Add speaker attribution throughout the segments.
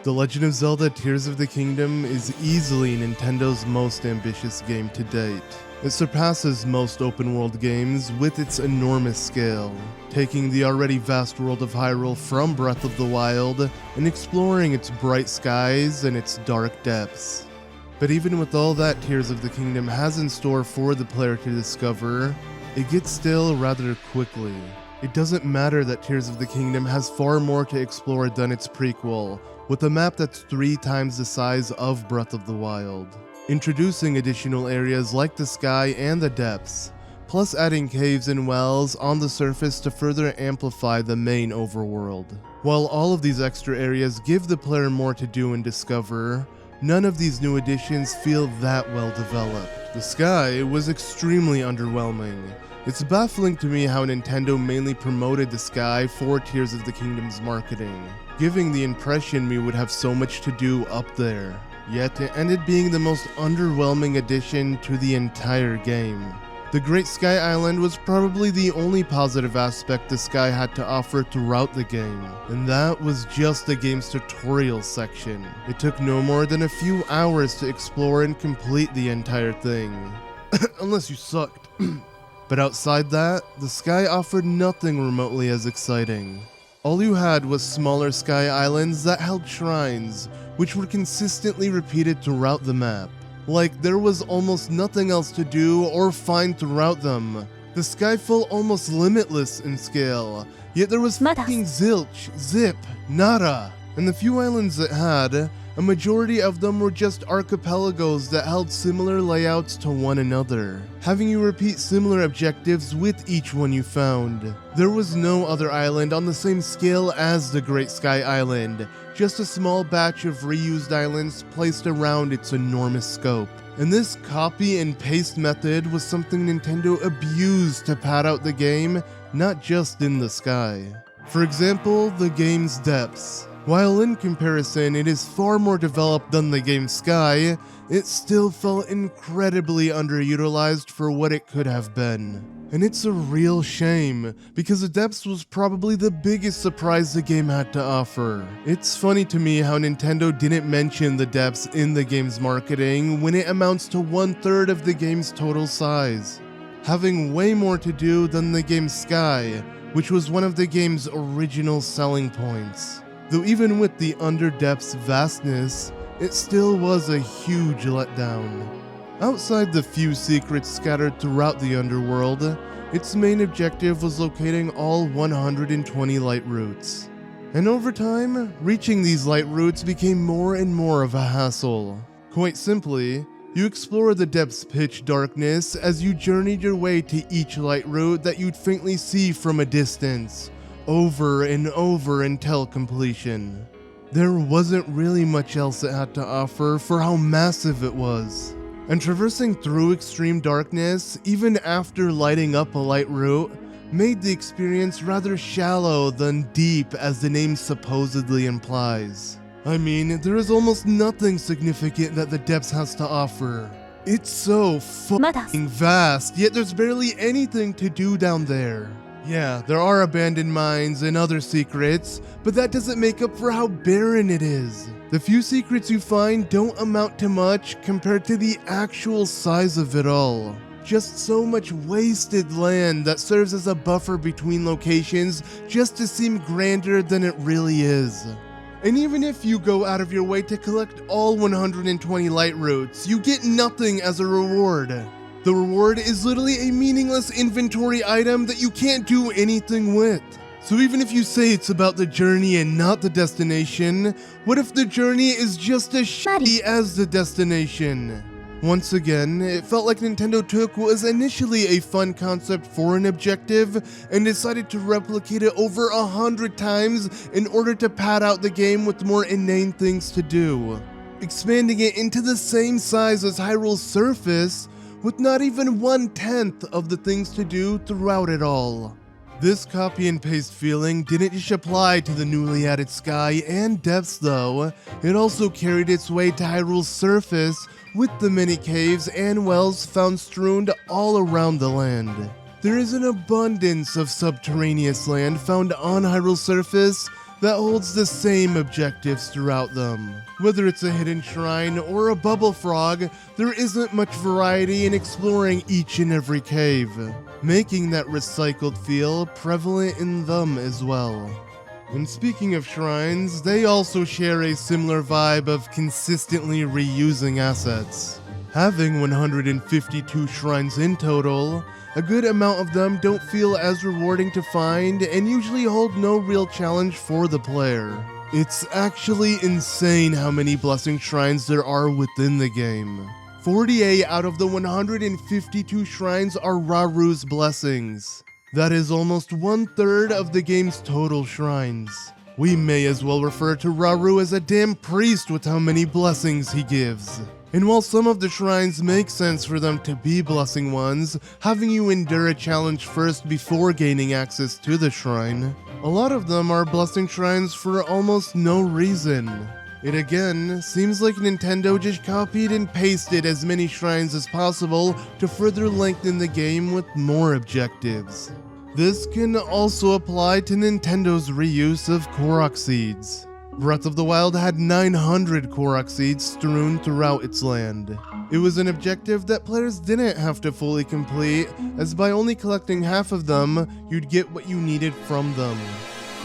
Speaker 1: The Legend of Zelda Tears of the Kingdom is easily Nintendo's most ambitious game to date. It surpasses most open-world games with its enormous scale, taking the already vast world of Hyrule from Breath of the Wild and exploring its bright skies and its dark depths. But even with all that Tears of the Kingdom has in store for the player to discover, it gets stale rather quickly. It doesn't matter that Tears of the Kingdom has far more to explore than its prequel, with a map that's 3 times the size of Breath of the Wild, introducing additional areas like the sky and the depths, plus adding caves and wells on the surface to further amplify the main overworld. While all of these extra areas give the player more to do and discover, none of these new additions feel that well developed. The sky was extremely underwhelming. It's baffling to me how Nintendo mainly promoted the sky for Tears of the Kingdom's marketing, giving the impression we would have so much to do up there. Yet it ended being the most underwhelming addition to the entire game. The Great Sky Island was probably the only positive aspect the sky had to offer throughout the game, and that was just the game's tutorial section. It took no more than a few hours to explore and complete the entire thing. Unless you sucked. But outside that, the sky offered nothing remotely as exciting. All you had was smaller sky islands that held shrines, which were consistently repeated throughout the map. Like there was almost nothing else to do or find throughout them. The sky felt almost limitless in scale, yet there was fucking zilch, zip, nada. And the few islands it had, a majority of them were just archipelagos that held similar layouts to one another, having you repeat similar objectives with each one you found. There was no other island on the same scale as the Great Sky Island, just a small batch of reused islands placed around its enormous scope. And this copy and paste method was something Nintendo abused to pad out the game, not just in the sky. For example, the game's depths. While in comparison it is far more developed than the game's sky, it still felt incredibly underutilized for what it could have been. And it's a real shame, because the depths was probably the biggest surprise the game had to offer. It's funny to me how Nintendo didn't mention the depths in the game's marketing when it amounts to 1/3 of the game's total size, having way more to do than the game's sky, which was one of the game's original selling points. Though even with the under-depths vastness, it still was a huge letdown. Outside the few secrets scattered throughout the underworld, its main objective was locating all 120 light roots. And over time, reaching these light roots became more and more of a hassle. Quite simply, you explore the depths' pitch darkness as you journeyed your way to each light root that you'd faintly see from a distance, over and over until completion. There wasn't really much else it had to offer for how massive it was. And traversing through extreme darkness, even after lighting up a light route, made the experience rather shallow than deep as the name supposedly implies. I mean, there is almost nothing significant that the depths has to offer. It's so fucking vast, yet there's barely anything to do down there. Yeah, there are abandoned mines and other secrets, but that doesn't make up for how barren it is. The few secrets you find don't amount to much compared to the actual size of it all. Just so much wasted land that serves as a buffer between locations just to seem grander than it really is. And even if you go out of your way to collect all 120 light roots, you get nothing as a reward. The reward is literally a meaningless inventory item that you can't do anything with. So even if you say it's about the journey and not the destination, what if the journey is just as shitty as the destination? Once again, it felt like Nintendo took what was initially a fun concept for an objective and decided to replicate it over 100 times in order to pad out the game with more inane things to do, expanding it into the same size as Hyrule's surface, with not even 1/10 of the things to do throughout it all. This copy and paste feeling didn't just apply to the newly added sky and depths though, it also carried its way to Hyrule's surface with the many caves and wells found strewn all around the land. There is an abundance of subterraneous land found on Hyrule's surface that holds the same objectives throughout them. Whether it's a hidden shrine or a bubble frog, there isn't much variety in exploring each and every cave, making that recycled feel prevalent in them as well. And speaking of shrines, they also share a similar vibe of consistently reusing assets. Having 152 shrines in total, a good amount of them don't feel as rewarding to find and usually hold no real challenge for the player. It's actually insane how many blessing shrines there are within the game. 48 out of the 152 shrines are Raru's blessings. That is almost 1/3 of the game's total shrines. We may as well refer to Raru as a damn priest with how many blessings he gives. And while some of the shrines make sense for them to be blessing ones, having you endure a challenge first before gaining access to the shrine, a lot of them are blessing shrines for almost no reason. It again seems like Nintendo just copied and pasted as many shrines as possible to further lengthen the game with more objectives. This can also apply to Nintendo's reuse of Korok seeds. Breath of the Wild had 900 Korok seeds strewn throughout its land. It was an objective that players didn't have to fully complete, as by only collecting half of them, you'd get what you needed from them.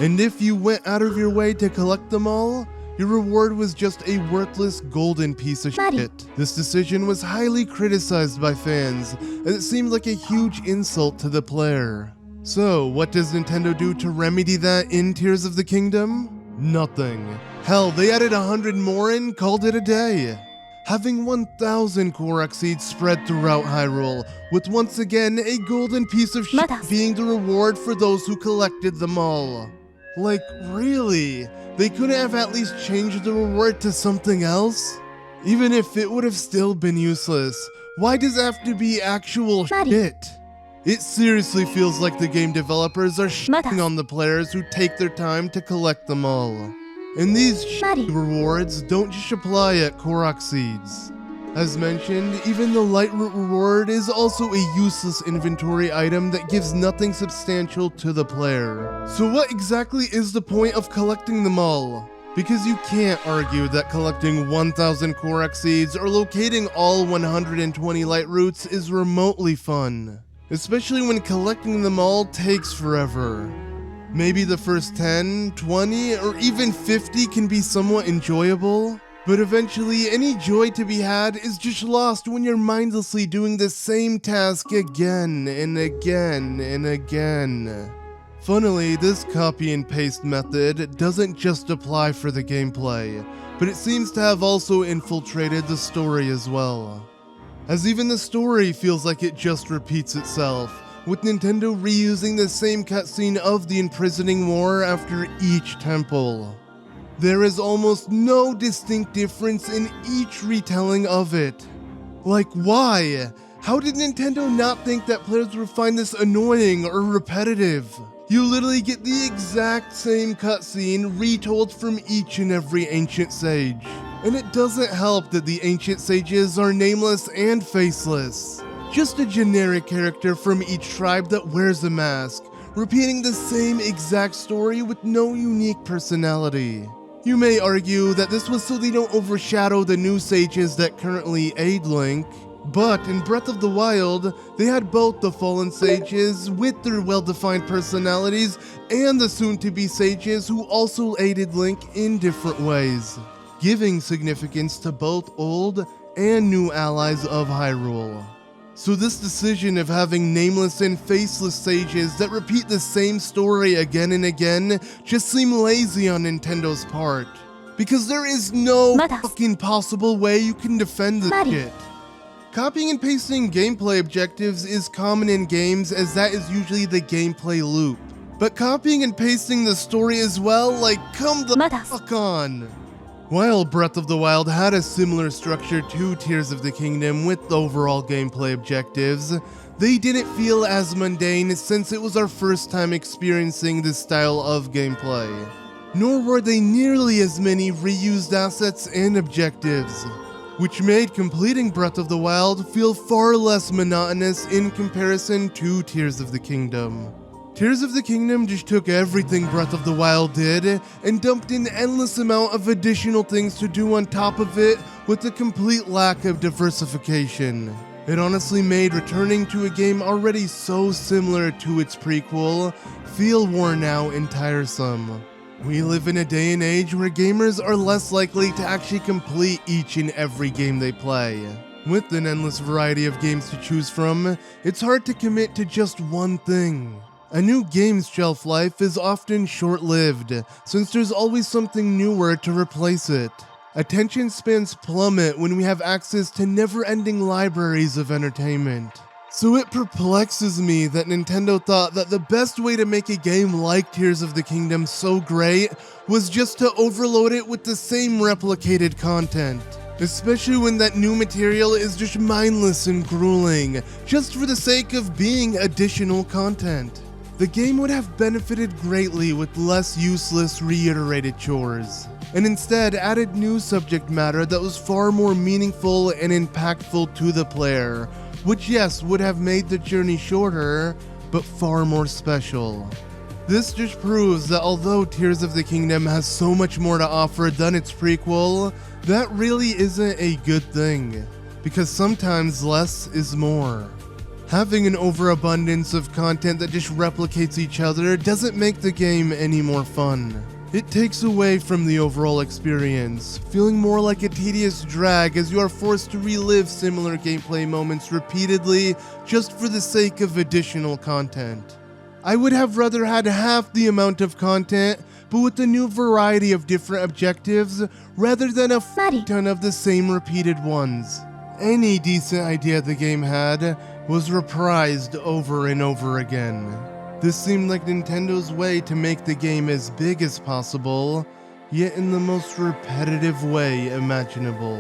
Speaker 1: And if you went out of your way to collect them all, your reward was just a worthless golden piece of shit. This decision was highly criticized by fans, as it seemed like a huge insult to the player. So, what does Nintendo do to remedy that in Tears of the Kingdom? Nothing. Hell, they added 100 more and called it a day. Having 1,000 Korok seeds spread throughout Hyrule, with once again a golden piece of shit being the reward for those who collected them all. Like, really? They couldn't have at least changed the reward to something else? Even if it would have still been useless, why does it have to be actual shit? It seriously feels like the game developers are shitting on the players who take their time to collect them all. And these shitty rewards don't just apply at Korok seeds. As mentioned, even the light root reward is also a useless inventory item that gives nothing substantial to the player. So what exactly is the point of collecting them all? Because you can't argue that collecting 1,000 Korok seeds or locating all 120 light roots is remotely fun. Especially when collecting them all takes forever. Maybe the first 10, 20, or even 50 can be somewhat enjoyable, but eventually any joy to be had is just lost when you're mindlessly doing the same task again and again and again. Funnily, this copy and paste method doesn't just apply for the gameplay, but it seems to have also infiltrated the story as well. As even the story feels like it just repeats itself, with Nintendo reusing the same cutscene of the imprisoning war after each temple. There is almost no distinct difference in each retelling of it. Like, why? How did Nintendo not think that players would find this annoying or repetitive? You literally get the exact same cutscene retold from each and every ancient sage. And it doesn't help that the ancient sages are nameless and faceless. Just a generic character from each tribe that wears a mask, repeating the same exact story with no unique personality. You may argue that this was so they don't overshadow the new sages that currently aid Link, but in Breath of the Wild, they had both the fallen sages with their well-defined personalities and the soon-to-be sages who also aided Link in different ways, giving significance to both old and new allies of Hyrule. So this decision of having nameless and faceless sages that repeat the same story again and again just seem lazy on Nintendo's part. Because there is no fucking possible way you can defend this shit. Copying and pasting gameplay objectives is common in games, as that is usually the gameplay loop. But copying and pasting the story as well, like, come the fuck on. While Breath of the Wild had a similar structure to Tears of the Kingdom with overall gameplay objectives, they didn't feel as mundane since it was our first time experiencing this style of gameplay. Nor were they nearly as many reused assets and objectives, which made completing Breath of the Wild feel far less monotonous in comparison to Tears of the Kingdom. Tears of the Kingdom just took everything Breath of the Wild did and dumped an endless amount of additional things to do on top of it with a complete lack of diversification. It honestly made returning to a game already so similar to its prequel feel worn out and tiresome. We live in a day and age where gamers are less likely to actually complete each and every game they play. With an endless variety of games to choose from, it's hard to commit to just one thing. A new game's shelf life is often short-lived, since there's always something newer to replace it. Attention spans plummet when we have access to never-ending libraries of entertainment. So it perplexes me that Nintendo thought that the best way to make a game like Tears of the Kingdom so great was just to overload it with the same replicated content. Especially when that new material is just mindless and grueling, just for the sake of being additional content. The game would have benefited greatly with less useless reiterated chores, and instead added new subject matter that was far more meaningful and impactful to the player, which yes, would have made the journey shorter, but far more special. This just proves that although Tears of the Kingdom has so much more to offer than its prequel, that really isn't a good thing, because sometimes less is more. Having an overabundance of content that just replicates each other doesn't make the game any more fun. It takes away from the overall experience, feeling more like a tedious drag as you are forced to relive similar gameplay moments repeatedly just for the sake of additional content. I would have rather had half the amount of content, but with a new variety of different objectives, rather than a ton of the same repeated ones. Any decent idea the game had was reprised over and over again. This seemed like Nintendo's way to make the game as big as possible, yet in the most repetitive way imaginable.